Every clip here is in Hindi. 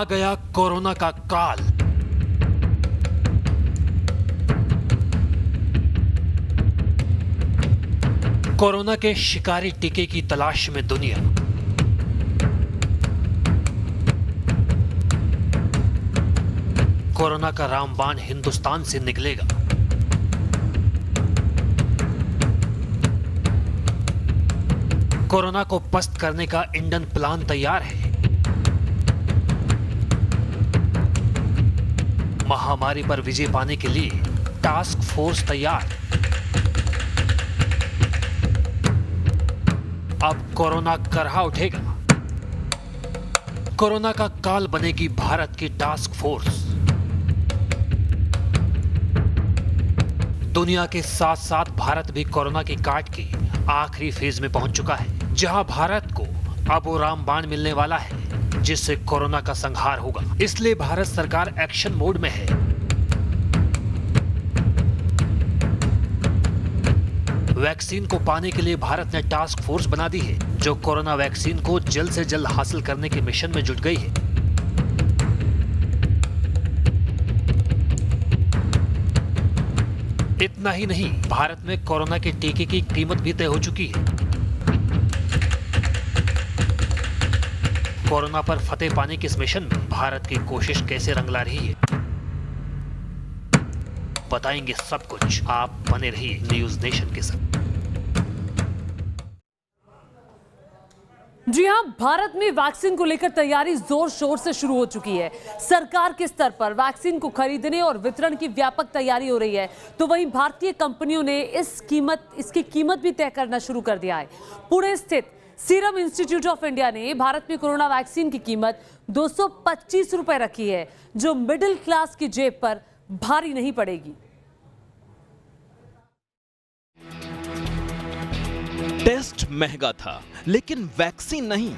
आ गया कोरोना का काल। कोरोना के शिकारी टीके की तलाश में दुनिया। कोरोना का रामबाण हिंदुस्तान से निकलेगा। कोरोना को पस्त करने का इंडियन प्लान तैयार है। महामारी पर विजय पाने के लिए टास्क फोर्स तैयार। अब कोरोना करहा उठेगा। कोरोना का काल बनेगी भारत की टास्क फोर्स। दुनिया के साथ साथ भारत भी कोरोना की काट की आखिरी फेज में पहुंच चुका है, जहां भारत को अब वो रामबाण मिलने वाला है जिससे कोरोना का संहार होगा। इसलिए भारत सरकार एक्शन मोड में है। वैक्सीन को पाने के लिए भारत ने टास्क फोर्स बना दी है, जो कोरोना वैक्सीन को जल्द से जल्द हासिल करने के मिशन में जुट गई है। इतना ही नहीं, भारत में कोरोना के टीके की कीमत भी तय हो चुकी है। कोरोना पर फतेह पाने के इस मिशन में भारत की कोशिश कैसे रंग ला रही है, बताएंगे सब कुछ। आप बने रहिए न्यूज नेशन के साथ। जी हां, भारत में वैक्सीन को लेकर तैयारी जोर शोर से शुरू हो चुकी है। सरकार के स्तर पर वैक्सीन को खरीदने और वितरण की व्यापक तैयारी हो रही है, तो वहीं भारतीय कंपनियों ने इसकी कीमत भी तय करना शुरू कर दिया है। पुणे स्थित सीरम इंस्टीट्यूट ऑफ इंडिया ने भारत में कोरोना वैक्सीन की कीमत 225 रुपए रखी है, जो मिडिल क्लास की जेब पर भारी नहीं पड़ेगी। टेस्ट महंगा था, लेकिन वैक्सीन नहीं।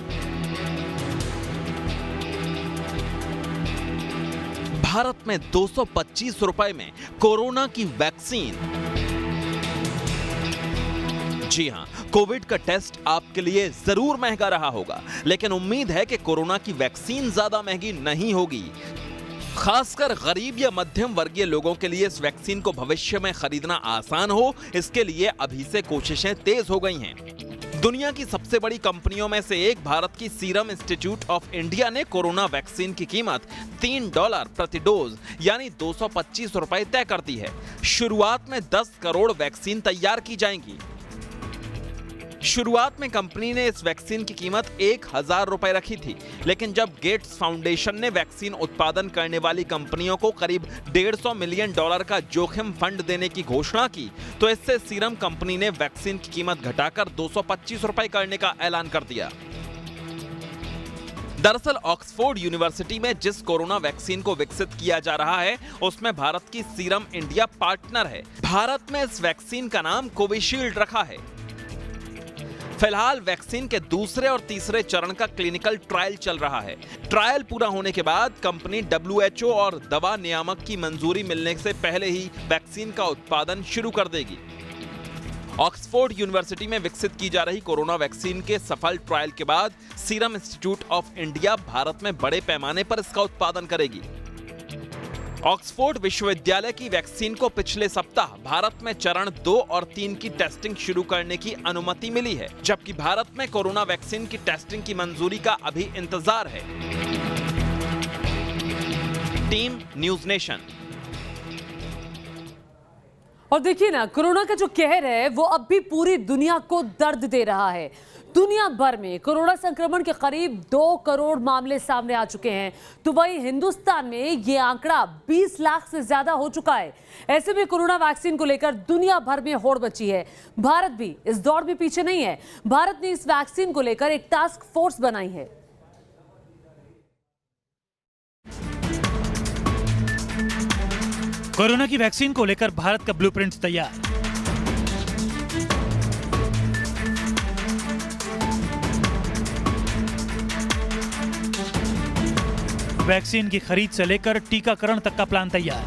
भारत में 225 रुपए में कोरोना की वैक्सीन। जी हां, कोविड का टेस्ट आपके लिए जरूर महंगा रहा होगा, लेकिन उम्मीद है कि कोरोना की वैक्सीन ज्यादा महंगी नहीं होगी। खासकर गरीब या मध्यम वर्गीय लोगों के लिए इस वैक्सीन को भविष्य में खरीदना आसान हो, इसके लिए अभी से कोशिशें तेज हो गई हैं। दुनिया की सबसे बड़ी कंपनियों में से एक भारत की सीरम इंस्टीट्यूट ऑफ इंडिया ने कोरोना वैक्सीन की कीमत $3 प्रति डोज यानी 225 रुपए तय कर दी है। शुरुआत में 10 करोड़ वैक्सीन तैयार की जाएंगी। शुरुआत में कंपनी ने इस वैक्सीन की कीमत 1000 रुपए रखी थी, लेकिन जब गेट्स फाउंडेशन ने वैक्सीन उत्पादन करने वाली कंपनियों को करीब $150 मिलियन का जोखिम फंड देने की घोषणा की, तो इससे सीरम कंपनी ने वैक्सीन की कीमत घटाकर 225 रुपए करने का ऐलान कर दिया। दरअसल ऑक्सफोर्ड यूनिवर्सिटी में जिस कोरोना वैक्सीन को विकसित किया जा रहा है, उसमें भारत की सीरम इंडिया पार्टनर है। भारत में इस वैक्सीन का नाम कोविशील्ड रखा है। फिलहाल वैक्सीन के दूसरे और तीसरे चरण का क्लिनिकल ट्रायल चल रहा है। ट्रायल पूरा होने के बाद कंपनी WHO और दवा नियामक की मंजूरी मिलने से पहले ही वैक्सीन का उत्पादन शुरू कर देगी। ऑक्सफोर्ड यूनिवर्सिटी में विकसित की जा रही कोरोना वैक्सीन के सफल ट्रायल के बाद serum institute of India Bharat में बड़े पैमाने पर इसका उत्पादन करेगी। ऑक्सफोर्ड विश्वविद्यालय की वैक्सीन को पिछले सप्ताह भारत में चरण 2 और 3 की टेस्टिंग शुरू करने की अनुमति मिली है, जबकि भारत में कोरोना वैक्सीन की टेस्टिंग की मंजूरी का अभी इंतजार है। Team news nation. और देखिए ना, कोरोना का जो कहर है वो अब भी पूरी दुनिया को दर्द दे रहा है। दुनिया भर में कोरोना संक्रमण के करीब 2 करोड़ मामले सामने आ चुके हैं, तो वहीं हिंदुस्तान में ये आंकड़ा 20 लाख से ज्यादा हो चुका है। ऐसे में कोरोना वैक्सीन को लेकर दुनिया भर में होड़ मची है। भारत भी इस दौड़ में पीछे नहीं है। भारत ने इस वैक्सीन को लेकर एक टास्क फोर्स बनाई है। कोरोना की वैक्सीन को लेकर भारत का ब्लूप्रिंट तैयार। वैक्सीन की खरीद से लेकर टीकाकरण तक का प्लान तैयार।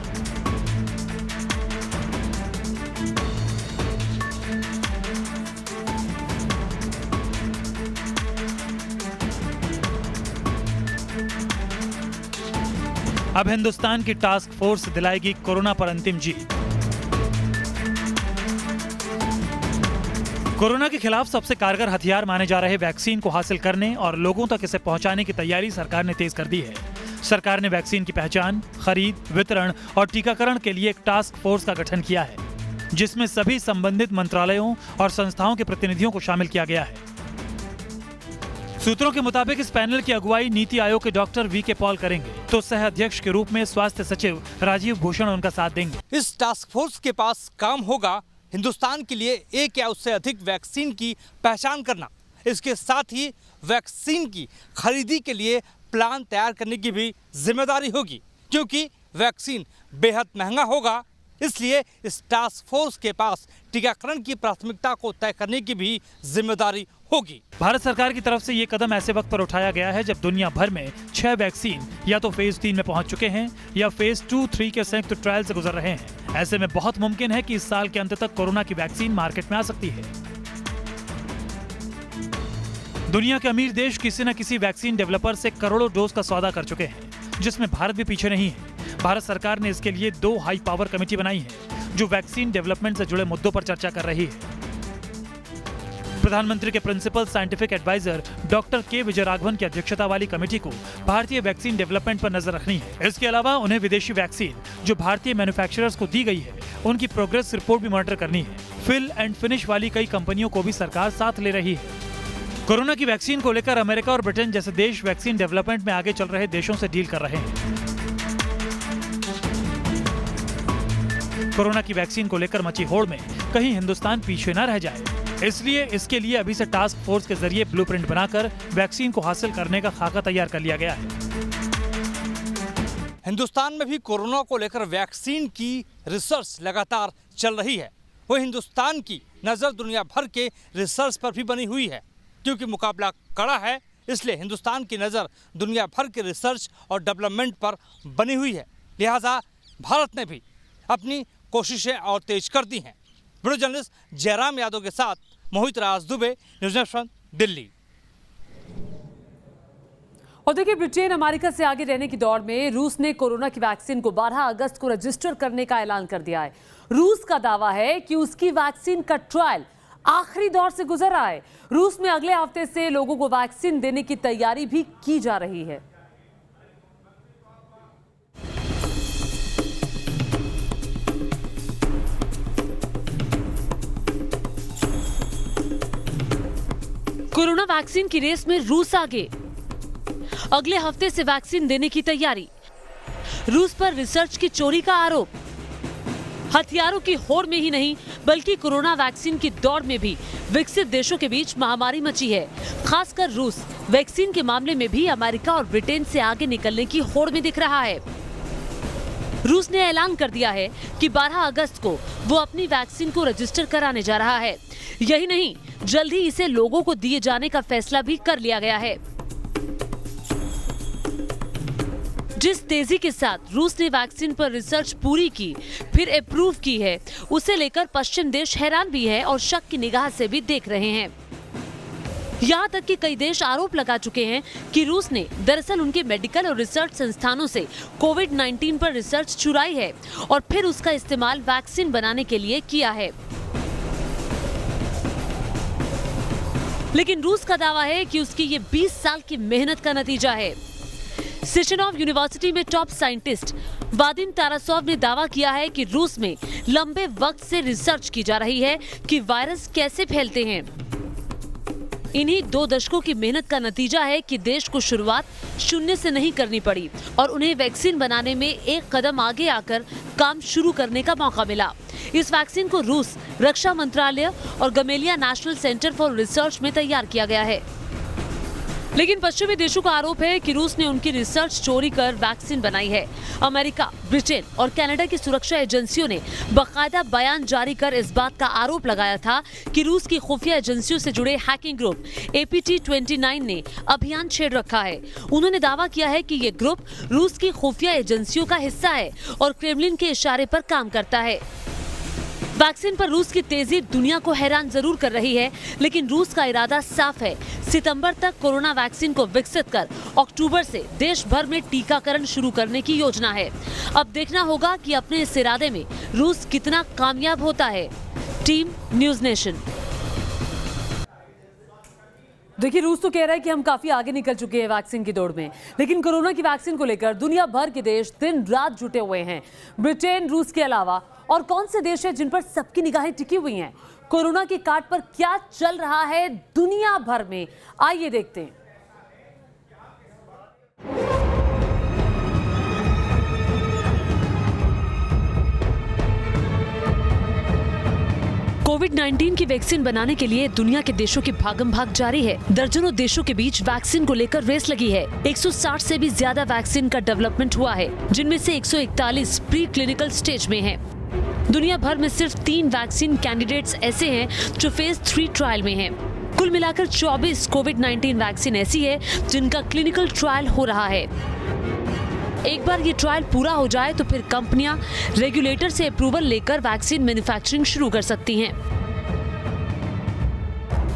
अब हिंदुस्तान की टास्क फोर्स दिलाएगी कोरोना पर अंतिम जीत। कोरोना के खिलाफ सबसे कारगर हथियार माने जा रहे वैक्सीन को हासिल करने और लोगों तक इसे पहुंचाने की तैयारी सरकार ने तेज कर दी है। सरकार ने वैक्सीन की पहचान, खरीद, वितरण और टीकाकरण के लिए एक टास्क फोर्स का गठन किया है, जिसमें सभी संबंधित मंत्रालयों और संस्थाओं के प्रतिनिधियों को शामिल किया गया है। सूत्रों के मुताबिक इस पैनल की अगुवाई नीति आयोग के डॉक्टर वी.के. पॉल करेंगे, तो सह अध्यक्ष के रूप में स्वास्थ्य सचिव राजीव भूषण उनका साथ देंगे। इस टास्क फोर्स के पास काम होगा हिंदुस्तान के लिए एक या उससे अधिक वैक्सीन की पहचान करना। इसके साथ ही वैक्सीन की खरीदी के लिए प्लान तैयार करने की भी जिम्मेदारी होगी, क्योंकि वैक्सीन बेहद महंगा होगा। इसलिए इस टास्क फोर्स के पास टीकाकरण की प्राथमिकता को तय करने की भी जिम्मेदारी होगी। भारत सरकार की तरफ से ये कदम ऐसे वक्त पर उठाया गया है जब दुनिया भर में 6 वैक्सीन या तो फेज 3 में पहुंच चुके हैं या फेज 2-3 के संयुक्त ट्रायल से गुजर रहे हैं। ऐसे में बहुत मुमकिन है कि इस साल के अंत तक कोरोना की वैक्सीन मार्केट में आ सकती है। दुनिया के अमीर देश किसी न किसी वैक्सीन डेवलपर से करोड़ों डोज का सौदा कर चुके हैं, जिसमें भारत भी पीछे नहीं है। भारत सरकार ने इसके लिए 2 हाई पावर कमेटी बनाई है, जो वैक्सीन डेवलपमेंट से जुड़े मुद्दों पर चर्चा कर रही है। प्रधानमंत्री के प्रिंसिपल साइंटिफिक एडवाइजर डॉक्टर के विजयराघवन की अध्यक्षता वाली कमेटी को भारतीय वैक्सीन डेवलपमेंट पर नजर रखनी है। इसके अलावा उन्हें विदेशी वैक्सीन जो भारतीय मैन्युफैक्चरर्स को दी गई है, उनकी प्रोग्रेस रिपोर्ट भी मॉनिटर करनी है। फिल एंड फिनिश वाली कई कंपनियों को भी सरकार साथ ले रही है। कोरोना की वैक्सीन को लेकर अमेरिका और ब्रिटेन जैसे देश वैक्सीन डेवलपमेंट में आगे चल रहे देशों से डील कर रहे हैं। कोरोना की वैक्सीन को लेकर मची होड़ में कहीं हिंदुस्तान पीछे न रह जाए, इसलिए इसके लिए अभी से टास्क फोर्स के जरिए ब्लूप्रिंट बनाकर वैक्सीन को हासिल करने का खाका तैयार कर लिया गया है। हिंदुस्तान में भी कोरोना को लेकर वैक्सीन की रिसर्च लगातार चल रही है। वो हिंदुस्तान की नज़र दुनिया भर के रिसर्च पर भी बनी हुई है, क्योंकि मुकाबला कड़ा है। इसलिए हिंदुस्तान की नज़र दुनिया भर के रिसर्च और डेवलपमेंट पर बनी हुई है। लिहाजा भारत ने भी अपनी कोशिशें और तेज कर दी हैं। वीडियो जर्नलिस्ट जयराम यादव के साथ मोहित राज दुबे, न्यूज़ नेशन, दिल्ली। और देखिए, ब्रिटेन अमेरिका से आगे रहने की दौड़ में रूस ने कोरोना की वैक्सीन को 12 अगस्त को रजिस्टर करने का ऐलान कर दिया है। रूस का दावा है कि उसकी वैक्सीन का ट्रायल आखिरी दौर से गुजर रहा है। रूस में अगले हफ्ते से लोगों को वैक्सीन देने की तैयारी भी की जा रही है। कोरोना वैक्सीन की रेस में रूस आगे, अगले हफ्ते से वैक्सीन देने की तैयारी। रूस पर रिसर्च की चोरी का आरोप। हथियारों की होड़ में ही नहीं बल्कि कोरोना वैक्सीन की दौड़ में भी विकसित देशों के बीच महामारी मची है। खासकर रूस वैक्सीन के मामले में भी अमेरिका और ब्रिटेन से आगे निकलने की होड़ में दिख रहा है। रूस ने ऐलान कर दिया है कि 12 अगस्त को वो अपनी वैक्सीन को रजिस्टर कराने जा रहा है। यही नहीं, जल्द ही इसे लोगों को दिए जाने का फैसला भी कर लिया गया है। जिस तेजी के साथ रूस ने वैक्सीन पर रिसर्च पूरी की फिर अप्रूव की है, उसे लेकर पश्चिम देश हैरान भी है और शक की निगाह से भी देख रहे हैं। यहाँ तक कि कई देश आरोप लगा चुके हैं कि रूस ने दरअसल उनके मेडिकल और रिसर्च संस्थानों से कोविड-19 पर रिसर्च चुराई है और फिर उसका इस्तेमाल वैक्सीन बनाने के लिए किया है। लेकिन रूस का दावा है कि उसकी ये 20 साल की मेहनत का नतीजा है। सिशनोव यूनिवर्सिटी में टॉप साइंटिस्ट वादिम तारासोव ने दावा किया है कि रूस में लंबे वक्त से रिसर्च की जा रही है कि वायरस कैसे फैलते हैं। इन्हीं 2 दशकों की मेहनत का नतीजा है कि देश को शुरुआत शून्य से नहीं करनी पड़ी और उन्हें वैक्सीन बनाने में एक कदम आगे आकर काम शुरू करने का मौका मिला। इस वैक्सीन को रूस रक्षा मंत्रालय और गमेलिया नेशनल सेंटर फॉर रिसर्च में तैयार किया गया है। लेकिन पश्चिमी देशों का आरोप है कि रूस ने उनकी रिसर्च चोरी कर वैक्सीन बनाई है। अमेरिका, ब्रिटेन और कनाडा की सुरक्षा एजेंसियों ने बाकायदा बयान जारी कर इस बात का आरोप लगाया था कि रूस की खुफिया एजेंसियों से जुड़े हैकिंग ग्रुप APT29 ने अभियान छेड़ रखा है। उन्होंने दावा किया है कि ये ग्रुप रूस की खुफिया एजेंसियों का हिस्सा है और क्रेमलिन के इशारे पर काम करता है। वैक्सीन पर रूस की तेजी दुनिया को हैरान जरूर कर रही है, लेकिन रूस का इरादा साफ है। सितंबर तक कोरोना वैक्सीन को विकसित कर अक्टूबर से देश भर में टीकाकरण शुरू करने की योजना है। अब देखना होगा कि अपने इस इरादे में रूस कितना कामयाब होता है। Team news nation. देखिए, रूस तो कह रहा है कि हम काफी आगे निकल चुके हैं वैक्सीन की दौड़ में, लेकिन कोरोना की वैक्सीन को लेकर दुनिया भर के देश दिन रात जुटे हुए हैं। ब्रिटेन, रूस के अलावा और कौन से देश हैं जिन पर सबकी निगाहें टिकी हुई हैं? कोरोना की काट पर क्या चल रहा है दुनिया भर में, आइए देखते हैं। कोविड-19 की वैक्सीन बनाने के लिए दुनिया के देशों की भागम भाग जारी है। दर्जनों देशों के बीच वैक्सीन को लेकर रेस लगी है। 160 से भी ज्यादा वैक्सीन का डेवलपमेंट हुआ है, जिनमें से 141 प्री क्लिनिकल स्टेज में हैं। दुनिया भर में सिर्फ 3 वैक्सीन कैंडिडेट्स ऐसे हैं जो फेज 3 ट्रायल में हैं। कुल मिलाकर 24 कोविड-19 वैक्सीन ऐसी है जिनका क्लिनिकल ट्रायल हो रहा है। एक बार ये ट्रायल पूरा हो जाए तो फिर कंपनियां रेगुलेटर से अप्रूवल लेकर वैक्सीन मैन्युफैक्चरिंग शुरू कर सकती हैं।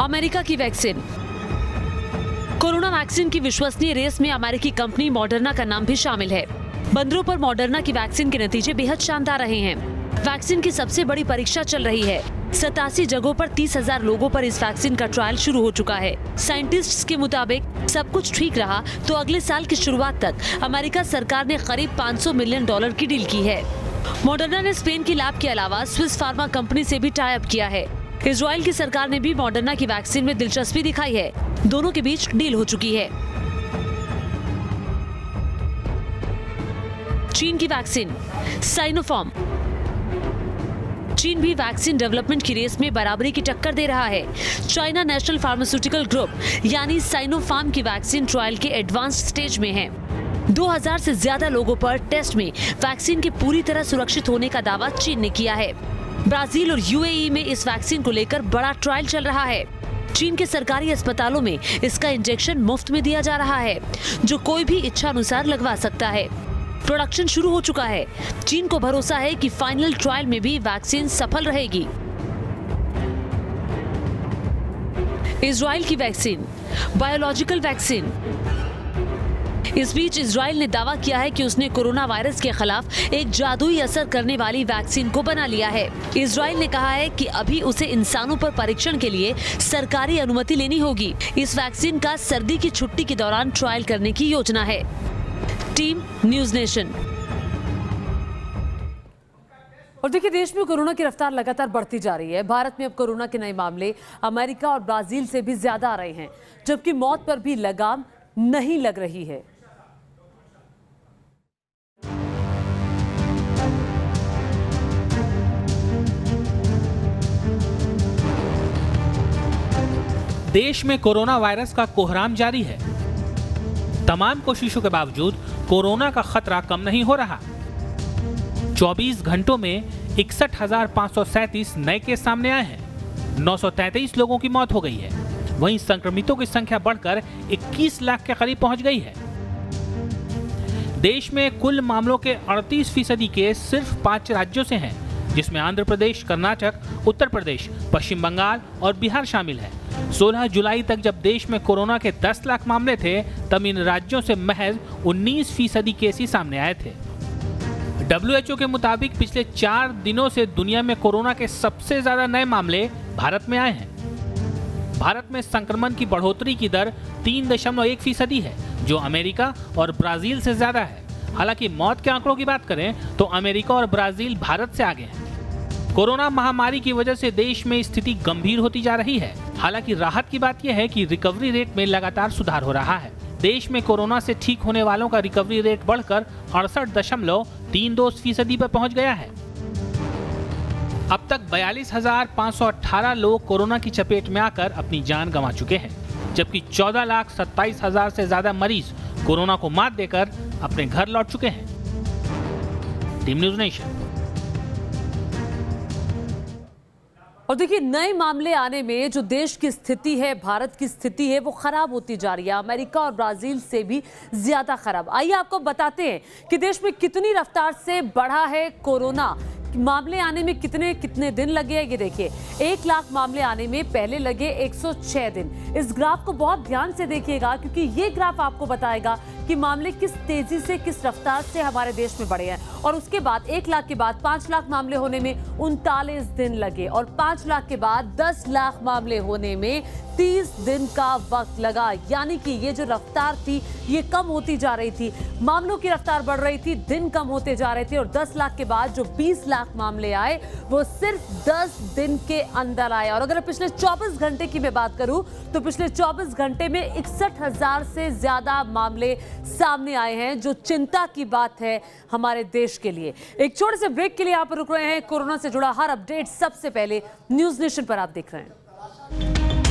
अमेरिका की वैक्सीन। कोरोना वैक्सीन की विश्वसनीय रेस में अमेरिकी कंपनी मॉडर्ना का नाम भी शामिल है। बंदरों पर मॉडर्ना की वैक्सीन के नतीजे बेहद शानदार रहे हैं। वैक्सीन की सबसे बड़ी परीक्षा चल रही है। 87 जगहों पर 30,000 लोगों पर इस वैक्सीन का ट्रायल शुरू हो चुका है। साइंटिस्ट्स के मुताबिक सब कुछ ठीक रहा तो अगले साल की शुरुआत तक अमेरिका सरकार ने करीब $500 मिलियन की डील की है। मॉडर्ना ने स्पेन की लैब के अलावा स्विस फार्मा कंपनी से भी टाई अप किया है। इजराइल की सरकार ने भी मॉडर्ना की वैक्सीन में दिलचस्पी दिखाई है। दोनों के बीच डील हो चुकी है। चीन की वैक्सीन साइनोफार्म। चीन भी वैक्सीन डेवलपमेंट की रेस में बराबरी की टक्कर दे रहा है। चाइना नेशनल फार्मास्यूटिकल ग्रुप यानी साइनोफार्म की वैक्सीन ट्रायल के एडवांस स्टेज में है। 2000 से ज्यादा लोगों पर टेस्ट में वैक्सीन के पूरी तरह सुरक्षित होने का दावा चीन ने किया है। ब्राजील और यूएई में इस वैक्सीन को लेकर बड़ा ट्रायल चल रहा है। चीन के सरकारी अस्पतालों में इसका इंजेक्शन मुफ्त में दिया जा रहा है, जो कोई भी इच्छा अनुसार लगवा सकता है। प्रोडक्शन शुरू हो चुका है। चीन को भरोसा है कि फाइनल ट्रायल में भी वैक्सीन सफल रहेगी। इजराइल की वैक्सीन बायोलॉजिकल वैक्सीन। इस बीच इजराइल ने दावा किया है कि उसने कोरोना वायरस के खिलाफ एक जादुई असर करने वाली वैक्सीन को बना लिया है। इजराइल ने कहा है कि अभी उसे इंसानों पर परीक्षण के लिए सरकारी अनुमति लेनी होगी। इस वैक्सीन का सर्दी की छुट्टी के दौरान ट्रायल करने की योजना है। Team news nation. और देखिए, देश में कोरोना की रफ्तार लगातार बढ़ती जा रही है। भारत में अब कोरोना के नए मामले अमेरिका और ब्राजील से भी ज्यादा आ रहे हैं, जबकि मौत पर भी लगाम नहीं लग रही है। देश में कोरोना वायरस का कोहराम जारी है। तमाम कोशिशों के बावजूद कोरोना का खतरा कम नहीं हो रहा। 24 घंटों में 61,537 नए केस सामने आए हैं। 933 लोगों की मौत हो गई है। वहीं संक्रमितों की संख्या बढ़कर 21 लाख के करीब पहुंच गई है। देश में कुल मामलों के 38% केस सिर्फ 5 राज्यों से हैं, जिसमें आंध्र प्रदेश, कर्नाटक, उत्तर प्रदेश, पश्चिम बंगाल और बिहार शामिल है। 16 जुलाई तक जब देश में कोरोना के 10 लाख मामले थे, तब इन राज्यों से महज 19% केस ही सामने आए थे। WHO के मुताबिक पिछले 4 दिनों से दुनिया में कोरोना के सबसे ज्यादा नए मामले भारत में आए हैं। भारत में संक्रमण की बढ़ोतरी की दर 3.1% है, जो अमेरिका और ब्राजील से ज्यादा है। हालांकि मौत के आंकड़ों की बात करें तो अमेरिका और ब्राजील भारत से आगे हैं। कोरोना महामारी की वजह से देश में स्थिति गंभीर होती जा रही है। हालांकि राहत की बात यह है कि रिकवरी रेट में लगातार सुधार हो रहा है। देश में कोरोना से ठीक होने वालों का रिकवरी रेट बढ़कर 68.32% पर पहुंच गया है। अब तक 42,518 लोग कोरोना की चपेट में आकर अपनी जान गंवा चुके हैं, जबकि 14,27,000 से ज्यादा मरीज कोरोना को मात देकर अपने घर लौट चुके हैं। Team news nation. और देखिए, नए मामले आने में जो देश की स्थिति है, भारत की स्थिति है, वो खराब होती जा रही है। अमेरिका और ब्राजील से भी ज्यादा खराब। आइए आपको बताते हैं कि देश में कितनी रफ्तार से बढ़ा है कोरोना, मामले आने में कितने कितने दिन लगे हैं ये देखिए। 1 लाख मामले आने में पहले लगे 106 दिन। इस ग्राफ को बहुत ध्यान से देखिएगा क्योंकि ये ग्राफ आपको बताएगा कि मामले किस तेजी से, किस रफ्तार से हमारे देश में बढ़े हैं। और उसके बाद 1 लाख के बाद 5 लाख मामले होने में 39 दिन लगे और 5 लाख के बाद 10 लाख मामले होने में 30 दिन का वक्त लगा। यानी कि ये जो रफ्तार थी ये कम होती जा रही थी, मामलों की रफ्तार बढ़ रही थी, दिन कम होते जा रहे थे। और 10 लाख के बाद जो 20 लाख मामले आए वो सिर्फ 10 दिन के अंदर आए। और अगर पिछले 24 घंटे की मैं बात करूं तो पिछले 24 घंटे में 61,000 से ज्यादा मामले सामने आए हैं, जो चिंता की बात है हमारे देश के लिए। एक छोटे से ब्रेक के लिए यहाँ पर रुक रहे हैं। कोरोना से जुड़ा हर अपडेट सबसे पहले न्यूज नेशन पर आप देख रहे हैं।